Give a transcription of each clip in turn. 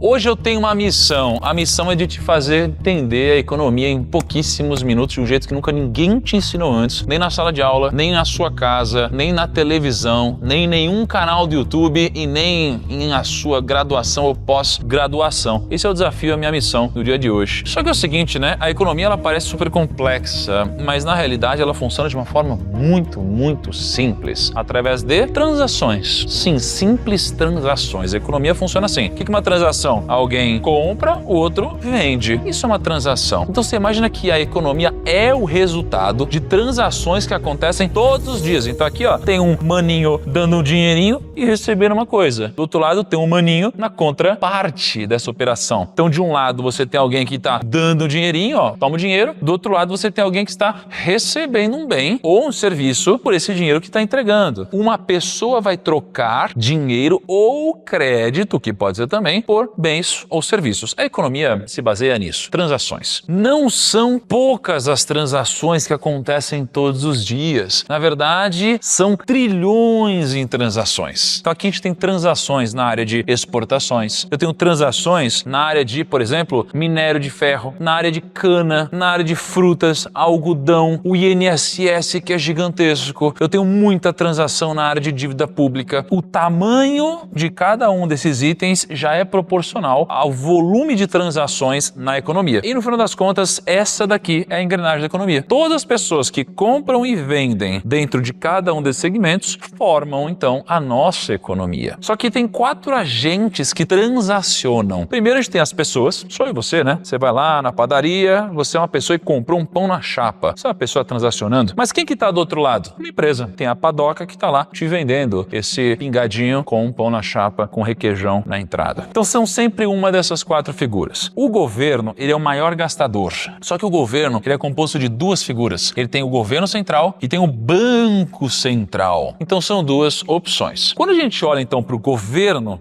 Hoje eu tenho uma missão. A missão é de te fazer entender a economia em pouquíssimos minutos, de um jeito que nunca ninguém te ensinou antes, nem na sala de aula, nem na sua casa, nem na televisão, nem em nenhum canal do YouTube e nem em a sua graduação ou pós-graduação. Esse é o desafio, a minha missão no dia de hoje. Só que é o seguinte, né? A economia ela parece super complexa, mas na realidade ela funciona de uma forma muito simples, através de transações. Sim, simples transações. A economia funciona assim. O que é uma transação? Alguém compra, o outro vende. Isso é uma transação. Então você imagina que a economia é o resultado de transações que acontecem todos os dias. Então aqui, ó, tem um maninho dando um dinheirinho e recebendo uma coisa. Do outro lado tem um maninho na contraparte dessa operação. Então de um lado você tem alguém que está dando um dinheirinho, ó, toma o dinheiro. Do outro lado você tem alguém que está recebendo um bem ou um serviço por esse dinheiro que está entregando. Uma pessoa vai trocar dinheiro ou crédito, que pode ser também, por bens ou serviços. A economia se baseia nisso. Transações. Não são poucas as transações que acontecem todos os dias. Na verdade, são trilhões em transações. Então aqui a gente tem transações na área de exportações. Eu tenho transações na área de, por exemplo, minério de ferro, na área de cana, na área de frutas, algodão, o INSS, que é gigantesco. Eu tenho muita transação na área de dívida pública. O tamanho de cada um desses itens já é proporcional ao volume de transações na economia. E no final das contas, essa daqui é a engrenagem da economia. Todas as pessoas que compram e vendem dentro de cada um desses segmentos formam, então, a nossa economia. Só que tem 4 agentes que transacionam. Primeiro a gente tem as pessoas, sou eu e você, né? Você vai lá na padaria, você é uma pessoa e comprou um pão na chapa. Você é uma pessoa transacionando. Mas quem que tá do outro lado? Uma empresa. Tem a padoca que tá lá te vendendo esse pingadinho com um pão na chapa, com requeijão na entrada. Então são sempre uma dessas 4 figuras. O governo, ele é o maior gastador. Só que o governo, ele é composto de 2 figuras. Ele tem o governo central e tem o banco central. Então são 2 opções. Quando a gente olha então para o governo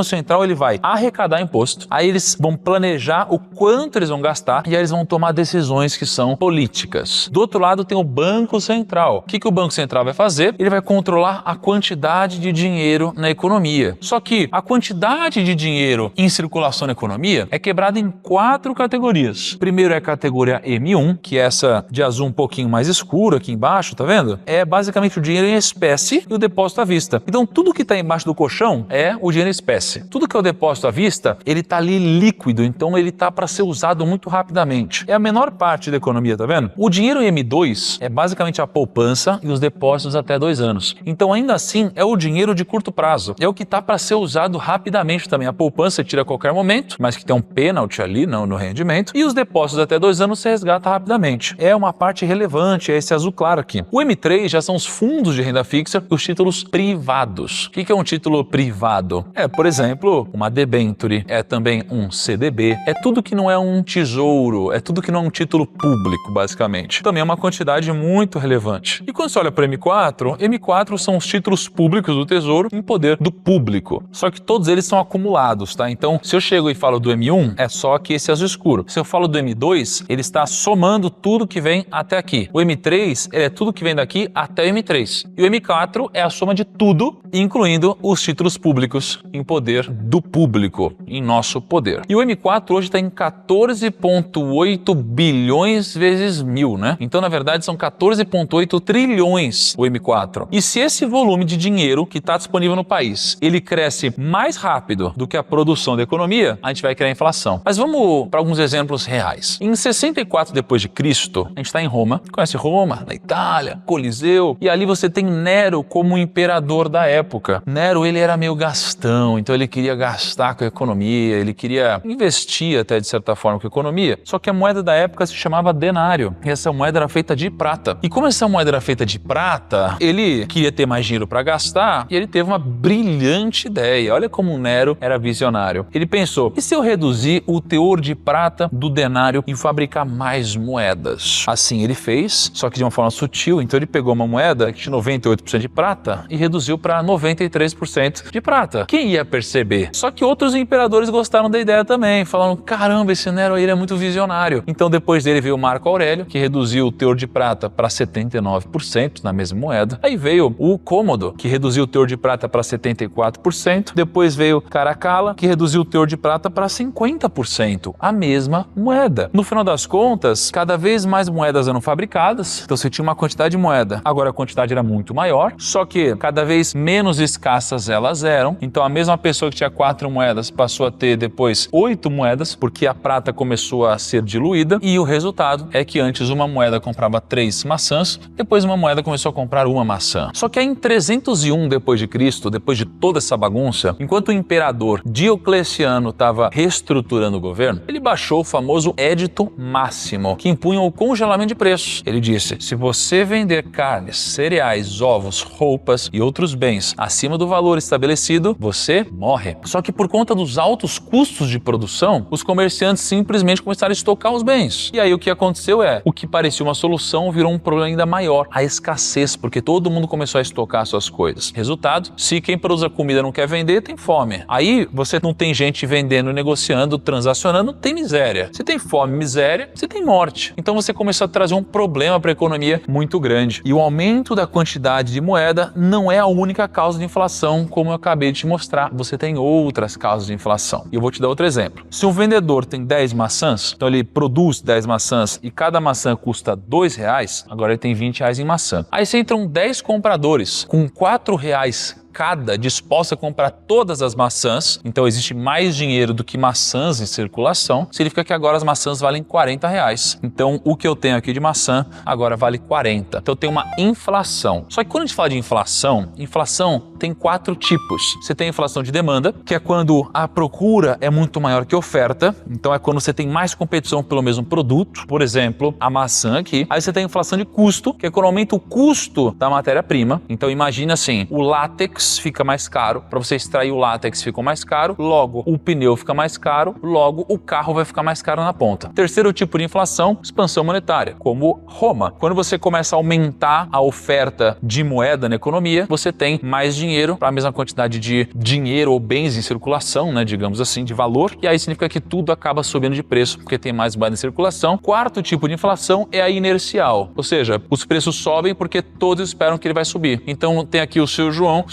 central ele vai arrecadar imposto, aí eles vão planejar o quanto eles vão gastar e aí eles vão tomar decisões que são políticas. Do outro lado tem o banco central. O que o banco central vai fazer? Ele vai controlar a quantidade de dinheiro na economia. Só que a quantidade de dinheiro em circulação na economia é quebrada em 4 categorias. Primeiro é a categoria M1, que é essa de azul um pouquinho mais escuro aqui embaixo, tá vendo? É basicamente o dinheiro em espécie e o depósito à vista. Então tudo que está embaixo do colchão é o dinheiro em espécie. Tudo que é o depósito à vista, ele está ali líquido, então ele está para ser usado muito rapidamente. É a menor parte da economia, tá vendo? O dinheiro M2 é basicamente a poupança e os depósitos até 2 anos. Então ainda assim é o dinheiro de curto prazo. É o que está para ser usado rapidamente também. A poupança tira a qualquer momento, mas que tem um pênalti ali no rendimento. E os depósitos até 2 anos se resgata rapidamente. É uma parte relevante, é esse azul claro aqui. O M3 já são os fundos de renda fixa e os títulos privados. O que é um título privado? É, por exemplo, uma debenture, é também um CDB, é tudo que não é um tesouro, é tudo que não é um título público, basicamente. Também é uma quantidade muito relevante. E quando você olha para o M4 são os títulos públicos do Tesouro em poder do público. Só que todos eles são acumulados, tá? Então, se eu chego e falo do M1, é só aqui esse azul escuro. Se eu falo do M2, ele está somando tudo que vem até aqui. O M3, ele é tudo que vem daqui até o M3. E o M4 é a soma de tudo, incluindo os títulos públicos em poder do público, em nosso poder. E o M4 hoje está em 14,8 bilhões vezes 1000, né? Então, na verdade, são 14,8 trilhões o M4. E se esse volume de dinheiro que está disponível no país, ele cresce mais rápido do que a produção da economia, a gente vai criar inflação. Mas vamos para alguns exemplos reais. Em 64 depois de Cristo, a gente está em Roma. Conhece Roma? Na Itália, Coliseu. E ali você tem Nero como imperador da época. Nero, ele era meio gastão, então ele queria gastar com a economia, ele queria investir até de certa forma com a economia. Só que a moeda da época se chamava denário. E essa moeda era feita de prata. E como essa moeda era feita de prata, ele queria ter mais dinheiro para gastar e ele teve uma brilhante ideia. Olha como o Nero era visionário. Ele pensou, e se eu reduzir o teor de prata do denário e fabricar mais moedas? Assim ele fez, só que de uma forma sutil. Então ele pegou uma moeda que tinha 98% de prata e reduziu para 93% de prata. Quem ia perceber? Só que outros imperadores gostaram da ideia também. Falaram, caramba, esse Nero aí é muito visionário. Então depois dele veio o Marco Aurélio, que reduziu o teor de prata para 79% na mesma moeda. Aí veio o Cômodo, que reduziu o teor de prata para 74%. Depois veio Caracalla, que reduziu o teor de prata para 50%, a mesma moeda. No final das contas, cada vez mais moedas eram fabricadas, então você tinha uma quantidade de moeda, agora a quantidade era muito maior, só que cada vez menos escassas elas eram, então a mesma pessoa que tinha 4 moedas passou a ter depois 8 moedas, porque a prata começou a ser diluída, e o resultado é que antes uma moeda comprava 3 maçãs, depois uma moeda começou a comprar uma maçã. Só que aí em 301 depois de Cristo, depois de toda essa bagunça, enquanto o imperador Diocleciano estava reestruturando o governo, ele baixou o famoso Edito Máximo, que impunha o congelamento de preços. Ele disse: se você vender carnes, cereais, ovos, roupas e outros bens acima do valor estabelecido, você morre. Só que por conta dos altos custos de produção, os comerciantes simplesmente começaram a estocar os bens. E aí o que aconteceu é, o que parecia uma solução virou um problema ainda maior, a escassez, porque todo mundo começou a estocar suas coisas. Resultado, se quem produz a comida não quer vender, tem fome. Aí você não tem gente vendendo, negociando, transacionando, tem miséria. Se tem fome, miséria, você tem morte. Então você começou a trazer um problema para a economia muito grande. E o aumento da quantidade de moeda não é a única causa de inflação, como eu acabei de te mostrar. Você tem outras causas de inflação. E eu vou te dar outro exemplo. Se um vendedor tem 10 maçãs, então ele produz 10 maçãs e cada maçã custa R$2, agora ele tem R$20 em maçã. Aí você entram 10 compradores com R$4 cada disposta a comprar todas as maçãs, então existe mais dinheiro do que maçãs em circulação, significa que agora as maçãs valem R$40. Então o que eu tenho aqui de maçã agora vale 40. Então tem uma inflação. Só que quando a gente fala de inflação tem 4 tipos. Você tem a inflação de demanda, que é quando a procura é muito maior que a oferta, então é quando você tem mais competição pelo mesmo produto, por exemplo, a maçã aqui. Aí você tem a inflação de custo, que é quando aumenta o custo da matéria-prima. Então imagina assim, o látex fica mais caro, para você extrair o látex fica mais caro, logo o pneu fica mais caro, logo o carro vai ficar mais caro na ponta. Terceiro tipo de inflação, expansão monetária, como Roma. Quando você começa a aumentar a oferta de moeda na economia, você tem mais dinheiro para a mesma quantidade de dinheiro ou bens em circulação, né, digamos assim, de valor, e aí significa que tudo acaba subindo de preço, porque tem mais moeda em circulação. Quarto tipo de inflação é a inercial, ou seja, os preços sobem porque todos esperam que ele vai subir. Então tem aqui o seu João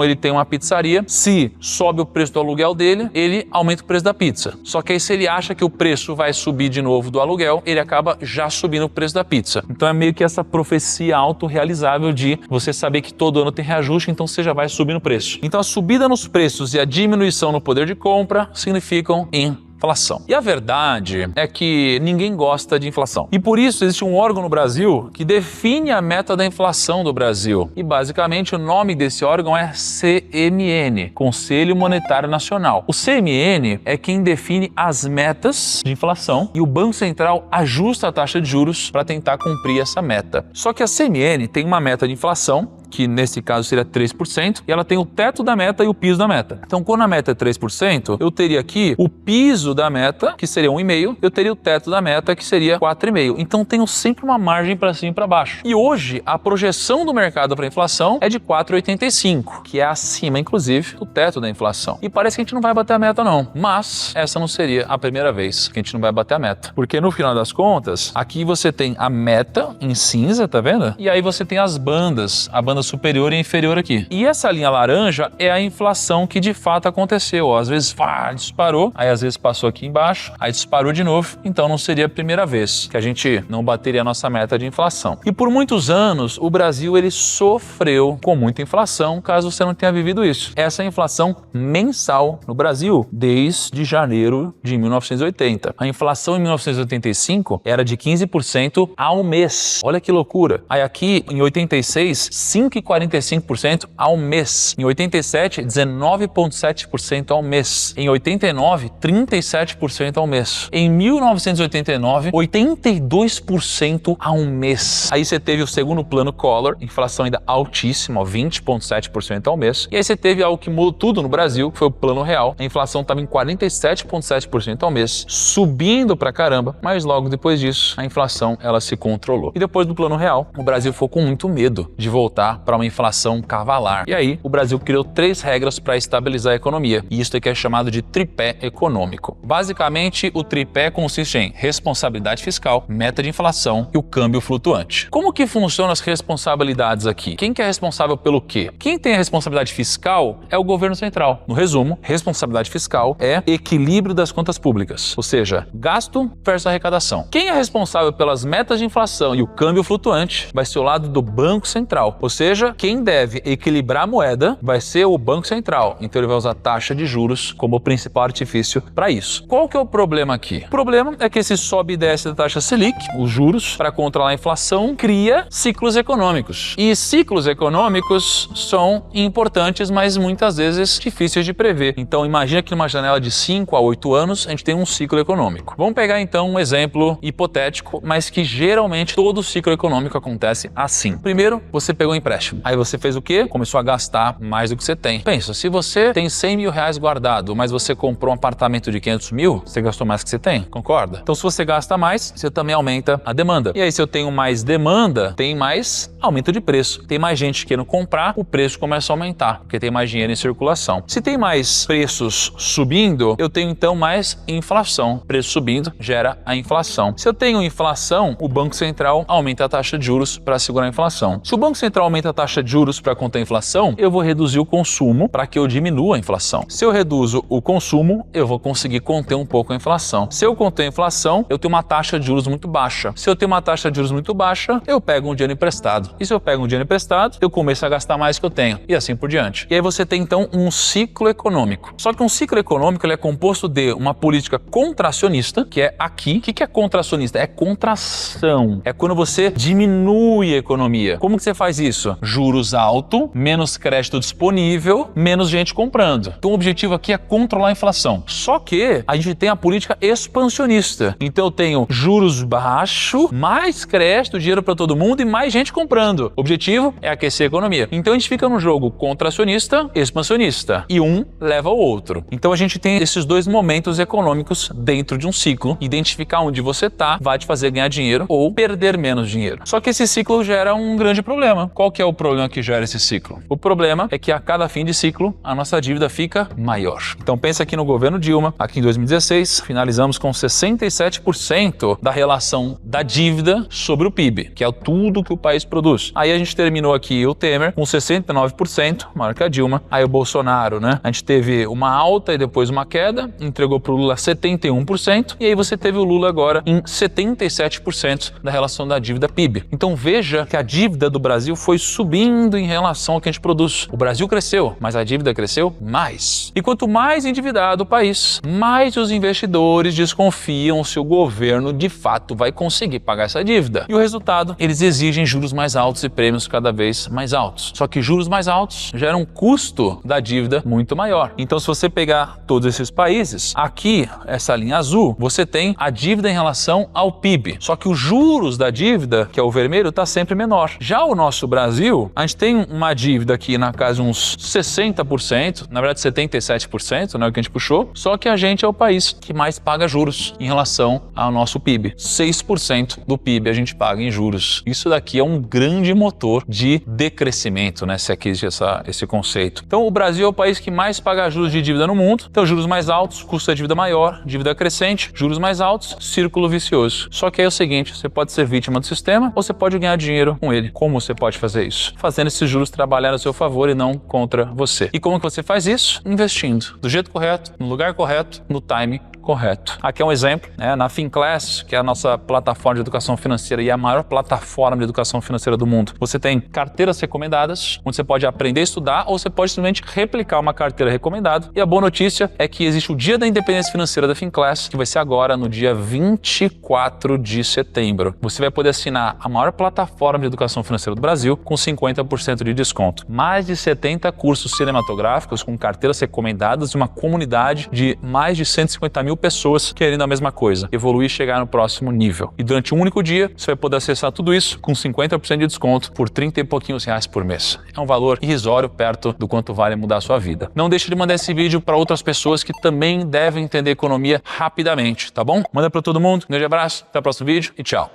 ele tem uma pizzaria, se sobe o preço do aluguel dele, ele aumenta o preço da pizza. Só que aí se ele acha que o preço vai subir de novo do aluguel, ele acaba já subindo o preço da pizza. Então é meio que essa profecia autorrealizável de você saber que todo ano tem reajuste, então você já vai subir no preço. Então a subida nos preços e a diminuição no poder de compra significam inflação. E a verdade é que ninguém gosta de inflação. E por isso existe um órgão no Brasil que define a meta da inflação do Brasil. E basicamente o nome desse órgão é CMN, Conselho Monetário Nacional. O CMN é quem define as metas de inflação e o Banco Central ajusta a taxa de juros para tentar cumprir essa meta. Só que a CMN tem uma meta de inflação, que nesse caso seria 3%, e ela tem o teto da meta e o piso da meta. Então, quando a meta é 3%, eu teria aqui o piso da meta, que seria 1,5%, eu teria o teto da meta, que seria 4,5%. Então, tenho sempre uma margem para cima e para baixo. E hoje, a projeção do mercado para a inflação é de 4,85%, que é acima, inclusive, do teto da inflação. E parece que a gente não vai bater a meta, não. Mas essa não seria a primeira vez que a gente não vai bater a meta. Porque, no final das contas, aqui você tem a meta em cinza, tá vendo? E aí você tem as bandas, a banda superior e inferior aqui. E essa linha laranja é a inflação que de fato aconteceu. Ó, às vezes disparou, aí às vezes passou aqui embaixo, aí disparou de novo. Então não seria a primeira vez que a gente não bateria a nossa meta de inflação. E por muitos anos o Brasil ele sofreu com muita inflação, caso você não tenha vivido isso. Essa é a inflação mensal no Brasil desde janeiro de 1980. A inflação em 1985 era de 15% ao mês. Olha que loucura. Aí aqui em 86, 5,45% ao mês. Em 87, 19,7% ao mês. Em 89, 37% ao mês. Em 1989, 82% ao mês. Aí você teve o segundo plano Collor, inflação ainda altíssima, 20,7% ao mês. E aí você teve algo que mudou tudo no Brasil, que foi o plano real. A inflação estava em 47,7% ao mês, subindo pra caramba, mas logo depois disso, a inflação ela se controlou. E depois do plano real, o Brasil ficou com muito medo de voltar para uma inflação cavalar. E aí, o Brasil criou 3 regras para estabilizar a economia, e isso aqui é chamado de tripé econômico. Basicamente, o tripé consiste em responsabilidade fiscal, meta de inflação e o câmbio flutuante. Como que funcionam as responsabilidades aqui? Quem que é responsável pelo quê? Quem tem a responsabilidade fiscal é o governo central. No resumo, responsabilidade fiscal é equilíbrio das contas públicas, ou seja, gasto versus arrecadação. Quem é responsável pelas metas de inflação e o câmbio flutuante vai ser o lado do Banco Central, ou seja, quem deve equilibrar a moeda vai ser o Banco Central. Então ele vai usar a taxa de juros como o principal artifício para isso. Qual que é o problema aqui? O problema é que esse sobe e desce da taxa Selic, os juros, para controlar a inflação, cria ciclos econômicos. E ciclos econômicos são importantes, mas muitas vezes difíceis de prever. Então imagina que numa janela de 5 a 8 anos a gente tem um ciclo econômico. Vamos pegar então um exemplo hipotético, mas que geralmente todo ciclo econômico acontece assim. Primeiro, você pegou um empréstimo. Aí você fez o quê? Começou a gastar mais do que você tem. Pensa, se você tem 100 mil reais guardado, mas você comprou um apartamento de 500 mil, você gastou mais que você tem, concorda? Então se você gasta mais, você também aumenta a demanda. E aí se eu tenho mais demanda, tem mais aumento de preço. Tem mais gente querendo comprar, o preço começa a aumentar, porque tem mais dinheiro em circulação. Se tem mais preços subindo, eu tenho então mais inflação. Preço subindo gera a inflação. Se eu tenho inflação, o Banco Central aumenta a taxa de juros para segurar a inflação. Se o Banco Central aumenta a taxa de juros para conter a inflação, eu vou reduzir o consumo para que eu diminua a inflação. Se eu reduzo o consumo, eu vou conseguir conter um pouco a inflação. Se eu conter a inflação, eu tenho uma taxa de juros muito baixa. Se eu tenho uma taxa de juros muito baixa, eu pego um dinheiro emprestado. E se eu pego um dinheiro emprestado, eu começo a gastar mais que eu tenho. E assim por diante. E aí você tem então um ciclo econômico. Só que um ciclo econômico ele é composto de uma política contracionista, que é aqui. O que é contracionista? É contração. É quando você diminui a economia. Como que você faz isso? Juros alto, menos crédito disponível, menos gente comprando. Então o objetivo aqui é controlar a inflação. Só que a gente tem a política expansionista. Então eu tenho juros baixos, mais crédito, dinheiro para todo mundo e mais gente comprando. O objetivo é aquecer a economia. Então a gente fica num jogo contracionista, expansionista. E um leva ao outro. Então a gente tem esses dois momentos econômicos dentro de um ciclo. Identificar onde você está vai te fazer ganhar dinheiro ou perder menos dinheiro. Só que esse ciclo gera um grande problema. Qual que é o problema que gera esse ciclo? O problema é que a cada fim de ciclo a nossa dívida fica maior. Então pensa aqui no governo Dilma, aqui em 2016, finalizamos com 67% da relação da dívida sobre o PIB, que é tudo que o país produz. Aí a gente terminou aqui o Temer com 69%, maior que a Dilma. Aí o Bolsonaro, né? A gente teve uma alta e depois uma queda, entregou pro Lula 71%, e aí você teve o Lula agora em 77% da relação da dívida PIB. Então veja que a dívida do Brasil foi subindo em relação ao que a gente produz. O Brasil cresceu, mas a dívida cresceu mais. E quanto mais endividado o país, mais os investidores desconfiam se o governo de fato vai conseguir pagar essa dívida. E o resultado, eles exigem juros mais altos e prêmios cada vez mais altos. Só que juros mais altos geram um custo da dívida muito maior. Então se você pegar todos esses países, aqui, essa linha azul, você tem a dívida em relação ao PIB. Só que os juros da dívida, que é o vermelho, está sempre menor. Já o nosso Brasil, a gente tem uma dívida aqui na casa de uns 60%, na verdade 77%, né, o que a gente puxou, só que a gente é o país que mais paga juros em relação ao nosso PIB. 6% do PIB a gente paga em juros. Isso daqui é um grande motor de decrescimento, né, se aqui existe esse conceito. Então o Brasil é o país que mais paga juros de dívida no mundo. Então juros mais altos, custo da dívida maior, dívida crescente, juros mais altos, círculo vicioso. Só que aí é o seguinte, você pode ser vítima do sistema ou você pode ganhar dinheiro com ele. Como você pode fazer isso? Fazendo esses juros trabalhar a seu favor e não contra você. E como que você faz isso? Investindo. Do jeito correto, no lugar correto, no time correto. Aqui é um exemplo, né? Na Finclass, que é a nossa plataforma de educação financeira e a maior plataforma de educação financeira do mundo. Você tem carteiras recomendadas, onde você pode aprender a estudar ou você pode simplesmente replicar uma carteira recomendada. E a boa notícia é que existe o Dia da Independência Financeira da Finclass, que vai ser agora no dia 24 de setembro. Você vai poder assinar a maior plataforma de educação financeira do Brasil com 50% de desconto. Mais de 70 cursos cinematográficos com carteiras recomendadas e uma comunidade de mais de 150 mil pessoas querendo a mesma coisa, evoluir e chegar no próximo nível. E durante um único dia, você vai poder acessar tudo isso com 50% de desconto por 30 e pouquinhos reais por mês. É um valor irrisório perto do quanto vale mudar a sua vida. Não deixe de mandar esse vídeo para outras pessoas que também devem entender economia rapidamente, tá bom? Manda para todo mundo, um grande abraço, até o próximo vídeo e tchau!